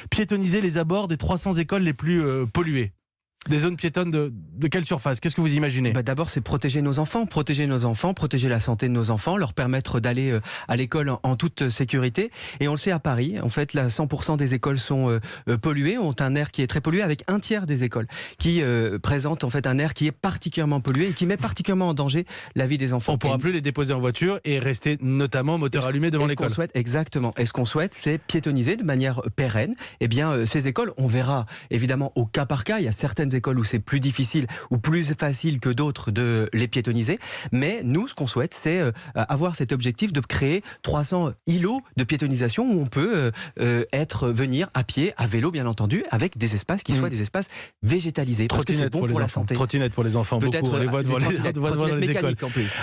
piétonniser les abords des 300 écoles les plus polluées. Des zones piétonnes de quelle surface? Qu'est-ce que vous imaginez? D'abord, c'est protéger nos enfants, protéger la santé de nos enfants, leur permettre d'aller à l'école en toute sécurité. Et on le sait à Paris, en fait, là, 100% des écoles sont polluées, ont un air qui est très pollué, avec un tiers des écoles qui présentent en fait un air qui est particulièrement pollué et qui met particulièrement en danger la vie des enfants. On ne pourra plus les déposer en voiture et rester notamment moteur allumé devant l'école. Exactement. Et ce qu'on souhaite, c'est piétoniser de manière pérenne. Eh bien, ces écoles, on verra évidemment au cas par cas. Il y a certaines écoles où c'est plus difficile ou plus facile que d'autres de les piétoniser. Mais nous, ce qu'on souhaite, c'est avoir cet objectif de créer 300 îlots de piétonisation où on peut venir à pied, à vélo bien entendu, avec des espaces qui soient des espaces végétalisés. Parce que c'est bon pour la santé. Trottinette pour les enfants, peut-être beaucoup. On les voit devant les écoles.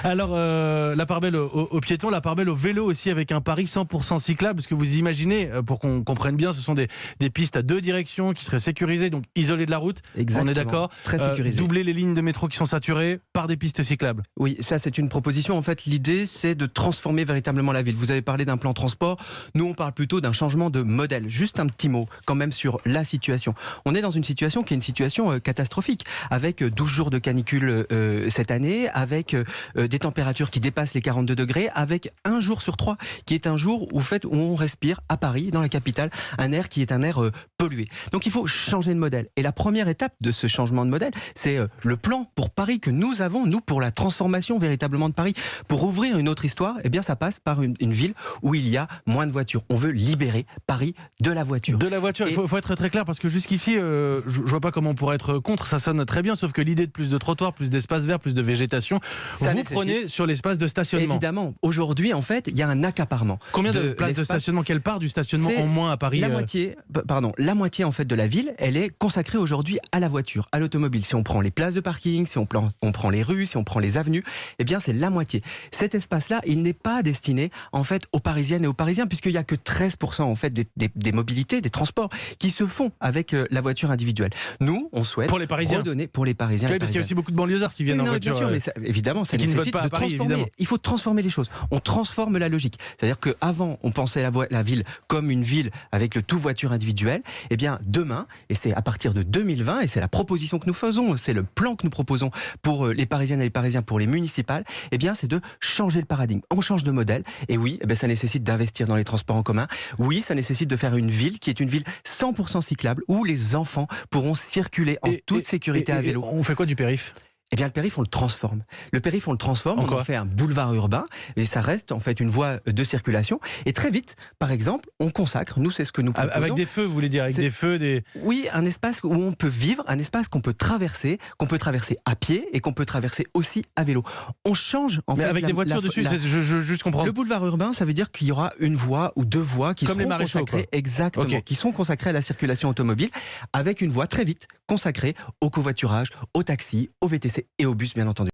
Alors, la part belle aux piétons, la part belle au vélo aussi, avec un Paris 100% cyclable. Parce que vous imaginez, pour qu'on comprenne bien, ce sont des pistes à 2 directions qui seraient sécurisées, donc isolées de la route. Exactement. On est d'accord. Très sécurisé. Doubler les lignes de métro qui sont saturées par des pistes cyclables. Oui, ça c'est une proposition. En fait, l'idée c'est de transformer véritablement la ville. Vous avez parlé d'un plan transport. Nous, on parle plutôt d'un changement de modèle. Juste un petit mot quand même sur la situation. On est dans une situation qui est une situation catastrophique, avec 12 jours de canicule cette année, avec des températures qui dépassent les 42 degrés, avec un jour sur 3 qui est un jour où on respire à Paris, dans la capitale, un air qui est un air pollué. Donc il faut changer de modèle. Et la première étape de ce changement de modèle, c'est le plan pour Paris que nous avons, nous, pour la transformation véritablement de Paris. Pour ouvrir une autre histoire, eh bien ça passe par une ville où il y a moins de voitures. On veut libérer Paris de la voiture. De la voiture, il faut être très clair, parce que jusqu'ici, je vois pas comment on pourrait être contre, ça sonne très bien, sauf que l'idée de plus de trottoirs, plus d'espace vert, plus de végétation, vous prenez sur l'espace de stationnement. Évidemment, aujourd'hui, en fait, il y a un accaparement. Combien de places de stationnement? Quelle part du stationnement en moins à Paris? La moitié en fait de la ville, elle est consacrée aujourd'hui à la voiture, à l'automobile. Si on prend les places de parking, si on prend les rues, si on prend les avenues, eh bien c'est la moitié. Cet espace-là, il n'est pas destiné en fait aux Parisiennes et aux Parisiens, puisqu'il n'y a que 13% en fait des mobilités, des transports qui se font avec la voiture individuelle. Nous, on souhaite pour les Parisiens. Redonner pour les Parisiens. Oui, parce qu'il y a aussi beaucoup de banlieusards qui viennent en voiture. Bien sûr, mais ça, évidemment, ça nécessite de transformer. Il faut transformer les choses. On transforme la logique. C'est-à-dire qu'avant, on pensait la ville comme une ville avec le tout voiture individuelle. Eh bien, demain, et c'est à partir de 2020, et c'est la proposition que nous faisons, c'est le plan que nous proposons pour les Parisiennes et les Parisiens, pour les municipales, eh bien, c'est de changer le paradigme. On change de modèle. Et oui, eh bien, ça nécessite d'investir dans les transports en commun. Oui, ça nécessite de faire une ville qui est une ville 100% cyclable, où les enfants pourront circuler en toute sécurité à vélo. On fait quoi du périph'? Eh bien, le périph', on le transforme. On en fait un boulevard urbain, et ça reste en fait une voie de circulation. Et très vite, par exemple, on consacre, nous, c'est ce que nous proposons. Avec des feux, vous voulez dire, avec des feux, Oui, un espace où on peut vivre, un espace qu'on peut traverser à pied et qu'on peut traverser aussi à vélo. On change en fait. Avec des voitures dessus, je juste comprendre. Le boulevard urbain, ça veut dire qu'il y aura une voie ou 2 voies qui seront consacrées, exactement, qui sont consacrées à la circulation automobile, avec une voie très vite consacrée au covoiturage, au taxi, au VTC et au bus, bien entendu.